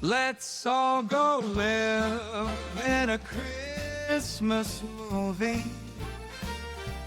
Let's all go live in a Christmas movie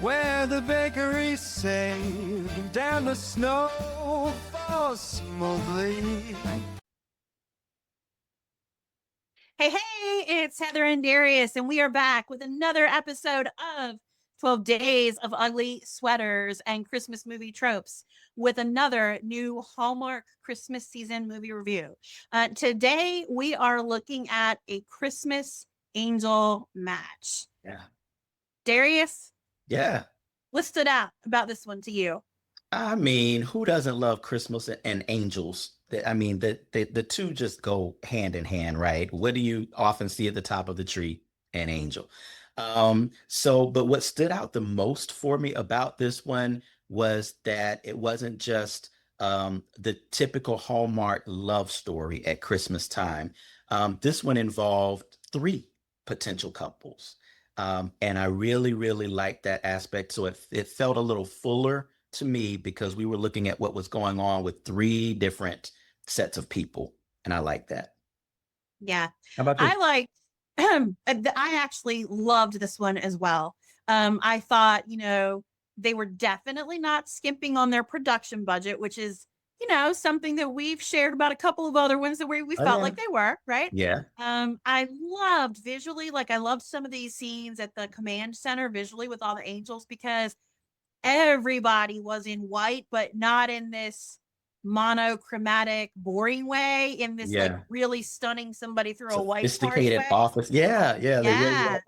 where the bakery's safe and the snow falls smoothly. Hey, it's Heather and Darius, and we are back with another episode of 12 Days of Ugly Sweaters and Christmas Movie Tropes with another new Hallmark Christmas season movie review. Today, we are looking at a Christmas angel match. Yeah. Darius, Yeah. what stood out about this one to you? I mean, who doesn't love Christmas and angels? I mean, the two just go hand in hand, right? What do you often see at the top of the tree? An angel. But what stood out the most for me about this one was that it wasn't just the typical Hallmark love story at Christmas time. This one involved three potential couples. And I really, really liked that aspect. So it felt a little fuller to me because we were looking at what was going on with three different sets of people. And I like that. Yeah, How about you? I like. I actually loved this one as well. I thought, they were definitely not skimping on their production budget, which is, something that we've shared about a couple of other ones that we Oh, felt yeah. like they were, right? Yeah. I loved visually, like I loved some of these scenes at the command center visually with all the angels because everybody was in white, but not in this monochromatic, boring way, in this like Yeah. really stunning somebody through a white party Sophisticated way. office. Yeah. Yeah. They really Yeah. are.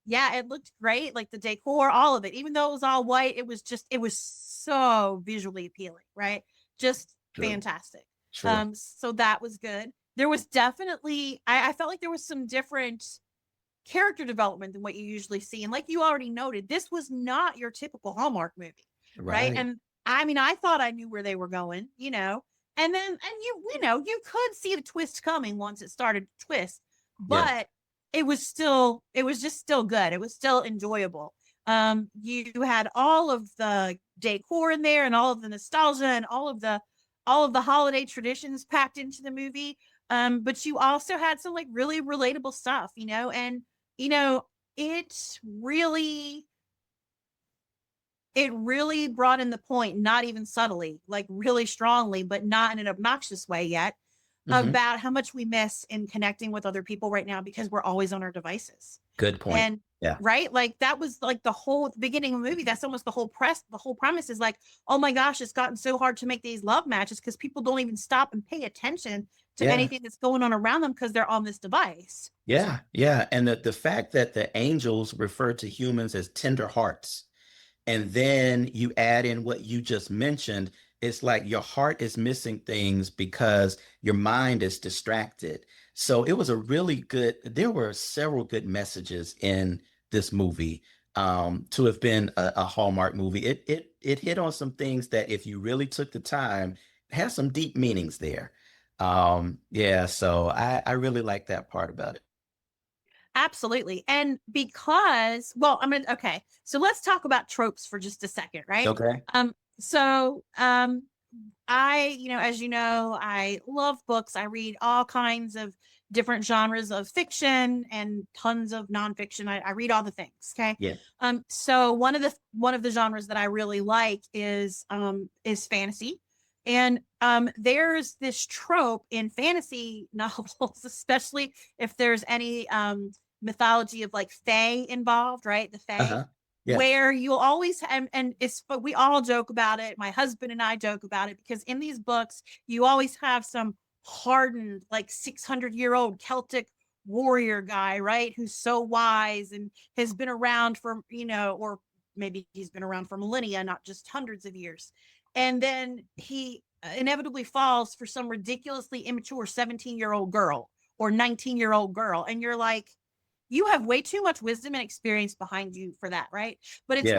Yeah, it looked great. Like the decor, all of it. Even though it was all white, it was so visually appealing, right? Just True. fantastic. True. So that was good. There was definitely, I felt like there was some different character development than what you usually see. And like you already noted, this was not your typical Hallmark movie, right? Right. And I mean, I thought I knew where they were going, and then, and you could see the twist coming once it started to twist, Yes. but it was just still good. It was still enjoyable. You had all of the decor in there and all of the nostalgia and all of the holiday traditions packed into the movie. But you also had some like really relatable stuff, and you know, it really it really brought in the point, not even subtly, like really strongly, but not in an obnoxious way yet, Hmm. about how much we miss in connecting with other people right now because we're always on our devices. Good point. And Yeah. right, like that was like the beginning of the movie. That's almost the whole premise is like, oh my gosh, it's gotten so hard to make these love matches because people don't even stop and pay attention to Yeah. anything that's going on around them because they're on this device. Yeah. Yeah. And the fact that the angels refer to humans as tender hearts. And then you add in what you just mentioned. It's like your heart is missing things because your mind is distracted. So it was a really good, there were several good messages in this movie to have been a Hallmark movie. It hit on some things that if you really took the time, it has some deep meanings there. Yeah, so I really like that part about it. Absolutely. And because, well, okay. So let's talk about tropes for just a second, right? Okay. So I, as you know, I love books. I read all kinds of different genres of fiction and tons of nonfiction. I read all the things. Okay. Yeah. So one of the genres that I really like is fantasy. And there's this trope in fantasy novels, especially if there's any mythology of like fae involved, right? The fae, Uh-huh. Yes. where you'll always have, and it's, but we all joke about it. My husband and I joke about it because in these books, you always have some hardened, like 600-year-old Celtic warrior guy, right? Who's so wise and has been around for, or maybe he's been around for millennia, not just hundreds of years. And then he inevitably falls for some ridiculously immature 17-year-old girl or 19-year-old girl. And you're like, you have way too much wisdom and experience behind you for that, right? But Yeah.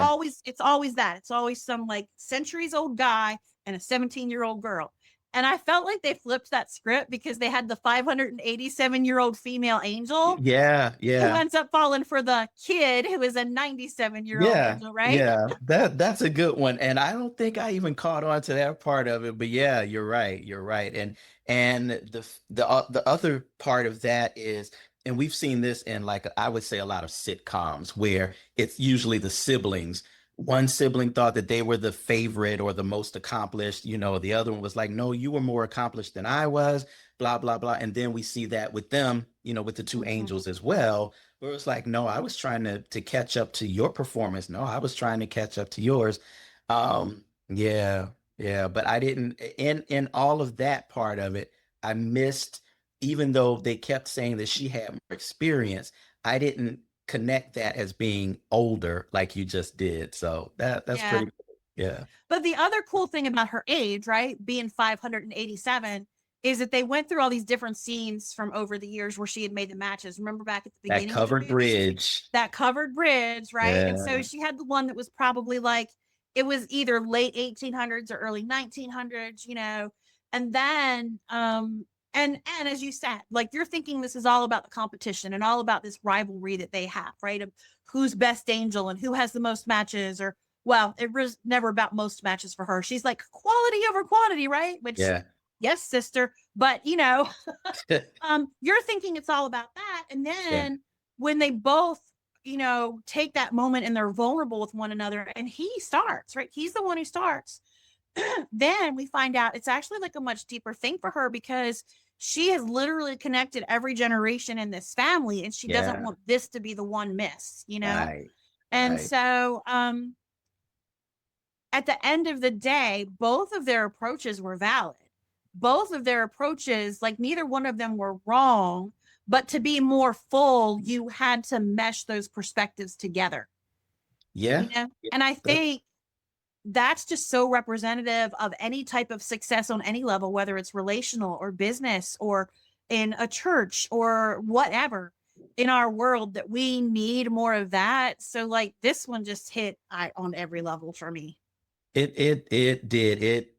it's always that. It's always some like centuries old guy and a 17-year-old girl. And I felt like they flipped that script because they had the 587-year-old female angel Yeah, who yeah. ends up falling for the kid who is a 97-year-old Yeah, angel, right? yeah, that's a good one. And I don't think I even caught on to that part of it, but yeah, you're right. You're right. And the other part of that is, and we've seen this in like I would say a lot of sitcoms where it's usually the siblings. One sibling thought that they were the favorite or the most accomplished, the other one was like, no, you were more accomplished than I was, blah, blah, blah. And then we see that with them, with the two Mhm. angels as well where it's like, no, I was trying to catch up to your performance. No, I was trying to catch up to yours. Yeah, yeah, but I didn't in all of that part of it, I missed, even though they kept saying that she had more experience, I didn't connect that as being older like you just did. So that's Yeah. pretty cool. Yeah. But the other cool thing about her age, right, being 587, is that they went through all these different scenes from over the years where she had made the matches. Remember back at the That beginning of the covered movie? bridge. That covered bridge, right? And so Yeah. she had the one that was probably like, it was either late 1800s or early 1900s, and then and as you said, like, you're thinking this is all about the competition and all about this rivalry that they have, right, of who's best angel and who has the most matches, or, well, it was never about most matches for her. She's like quality over quantity, right? Which, Yeah. yes, sister, but you're thinking it's all about that. And Yeah. then when they both, take that moment and they're vulnerable with one another, and he starts, right? He's the one who starts. Then we find out it's actually like a much deeper thing for her because she has literally connected every generation in this family, and she doesn't Yeah. want this to be the one miss. Right. And Right. so at the end of the day, both of their approaches were valid. Both of their approaches, like, neither one of them were wrong, but to be more full, you had to mesh those perspectives together, Yeah. Yeah. And I That, think that's just so representative of any type of success on any level, whether it's relational or business or in a church or whatever in our world, that we need more of that. So, like, this one just hit on every level for me. it did. It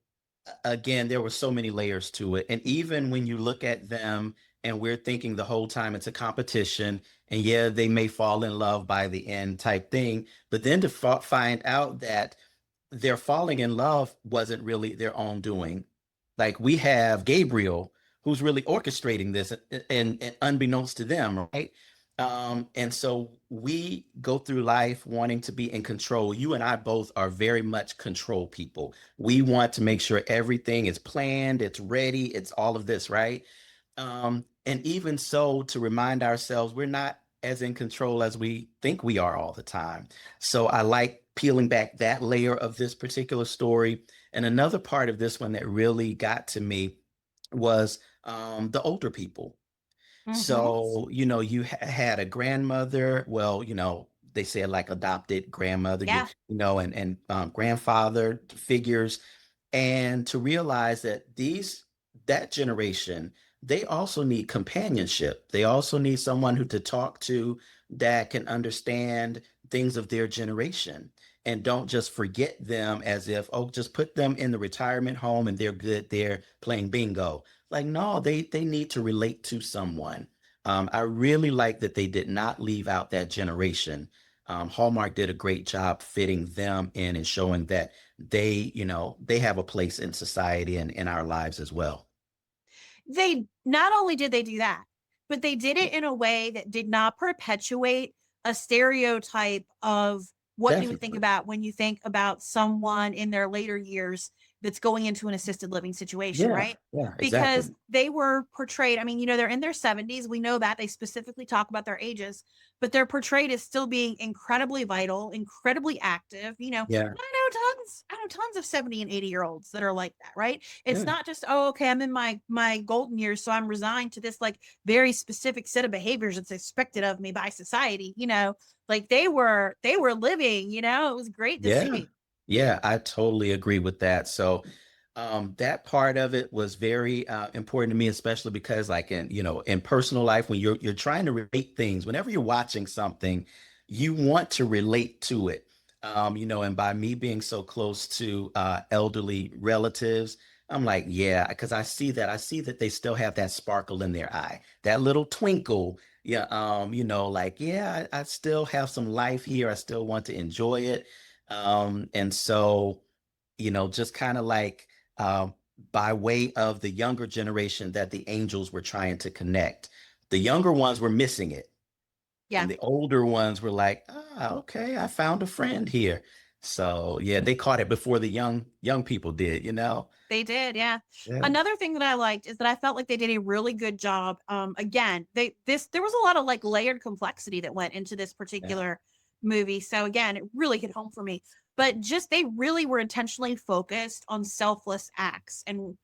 again, there were so many layers to it. And even when you look at them and we're thinking the whole time it's a competition, and yeah, they may fall in love by the end type thing, but then to find out that their falling in love wasn't really their own doing. Like we have Gabriel, who's really orchestrating this, and unbeknownst to them, right? And so we go through life wanting to be in control. You and I both are very much control people. We want to make sure everything is planned, it's ready, it's all of this, right? And even so, to remind ourselves, we're not as in control as we think we are all the time. So I like peeling back that layer of this particular story. And another part of this one that really got to me was the older people. Mm-hmm. So, you had a grandmother, well, they said like adopted grandmother, Yeah. and grandfather figures, and to realize that that generation, they also need companionship. They also need someone who to talk to that can understand things of their generation and don't just forget them as if, oh, just put them in the retirement home and they're good there playing bingo. Like, no, they need to relate to someone. I really like that they did not leave out that generation. Hallmark did a great job fitting them in and showing that they have a place in society and in our lives as well. They not only did they do that, but they did it in a way that did not perpetuate a stereotype of what you would think Definitely. about when you think about someone in their later years that's going into an assisted living situation, Yeah, right? yeah, Because exactly. they were portrayed, I mean, they're in their 70s. We know that they specifically talk about their ages, but they're portrayed as still being incredibly vital, incredibly active. Yeah, I know tons of 70 and 80-year-olds that are like that, right? It's yeah, not just, oh, okay, I'm in my golden years, so I'm resigned to this like very specific set of behaviors that's expected of me by society. Like they were living, it was great to yeah, see. yeah. I totally agree with that. So, that part of it was very important to me, especially because, like in personal life, when you're trying to relate things, whenever you're watching something, you want to relate to it. And by me being so close to elderly relatives, I'm like, yeah, because I see that they still have that sparkle in their eye, that little twinkle. Yeah, like, yeah, I still have some life here. I still want to enjoy it. And so, just kind of like by way of the younger generation that the angels were trying to connect. The younger ones were missing it. Yeah, And the older ones were like, okay, I found a friend here. So yeah, they caught it before the young people did. they did. Yeah. Yeah, Another thing that I liked is that I felt like they did a really good job. Again, there was a lot of like layered complexity that went into this yeah, particular movie. So again, it really hit home for me. But just they really were intentionally focused on selfless acts and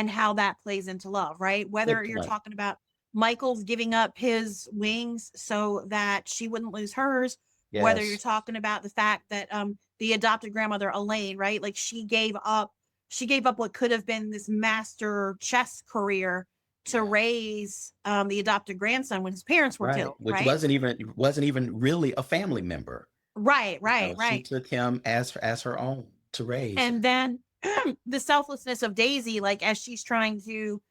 how that plays into love, right? Whether good you're point. talking about Michael's giving up his wings so that she wouldn't lose hers, whether you're Yes, talking about the fact that the adopted grandmother Elaine, right? Like she gave up what could have been this master chess career to yeah, raise the adopted grandson when his parents were right. killed, Which right? wasn't even really a family member. Right, right, She right. took him as her own to raise. And then the selflessness of Daisy, like as she's trying to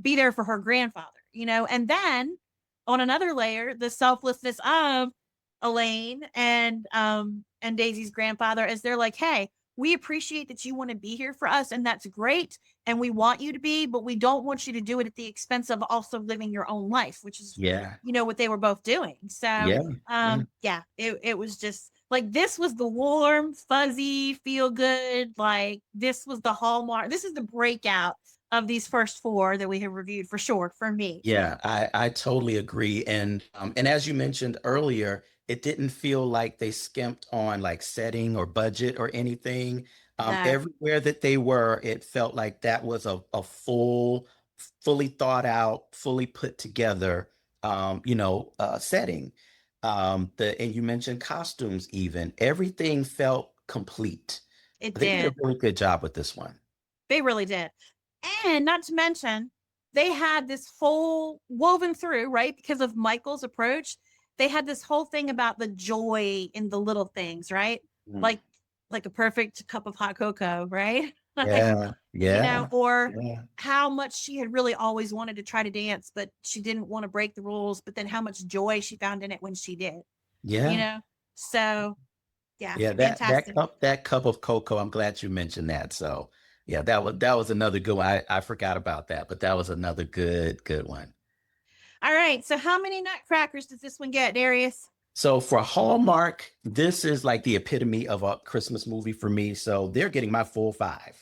be there for her grandfather, and then on another layer, the selflessness of Elaine and Daisy's grandfather as they're like, hey, we appreciate that you want to be here for us, and that's great. And we want you to be, but we don't want you to do it at the expense of also living your own life, which is, Yeah, what they were both doing. So yeah, yeah, yeah, it was just like this was the warm, fuzzy, feel good. Like this was the hallmark. This is the breakout of these first four that we have reviewed for sure for me. yeah. I totally agree. And as you mentioned earlier, it didn't feel like they skimped on like setting or budget or anything. No, Everywhere that they were, it felt like that was a fully thought out, fully put together, setting. And you mentioned costumes even. Everything felt complete. it They did a did. really good job with this one. They really did. And not to mention, they had this whole woven through, right? Because of Michael's approach, they had this whole thing about the joy in the little things, right? Mm. Like like a perfect cup of hot cocoa, right? Like, Yeah, yeah, or yeah, how much she had really always wanted to try to dance, but she didn't want to break the rules, but then how much joy she found in it when she did, you yeah. know? So, yeah, Yeah, that fantastic. cup of cocoa, I'm glad you mentioned that. So yeah, that was another good one. I forgot about that, but that was another good one. All right. So, how many nutcrackers does this one get, Darius? So for Hallmark, this is like the epitome of a Christmas movie for me. So they're getting my full five.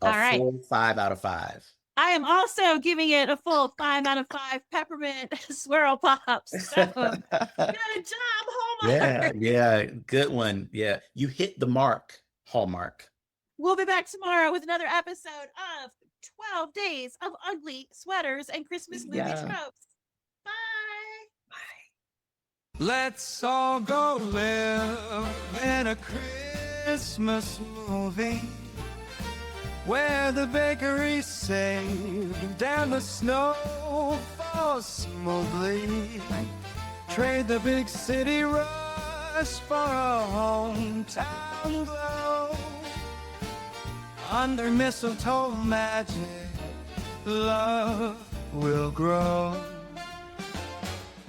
A All right. full 5 out of 5. I am also giving it a full 5 out of 5 peppermint swirl pops. So, good job, Yeah, Hallmark. yeah, good one. Yeah, you hit the mark, Hallmark. We'll be back tomorrow with another episode of 12 Days of Ugly Sweaters and Christmas Movie Yeah. Tropes. Bye. Let's all go live in a Christmas movie where the bakery saved and the snow falls smoothly. Trade the big city rush for a hometown glow. Under mistletoe magic, love will grow.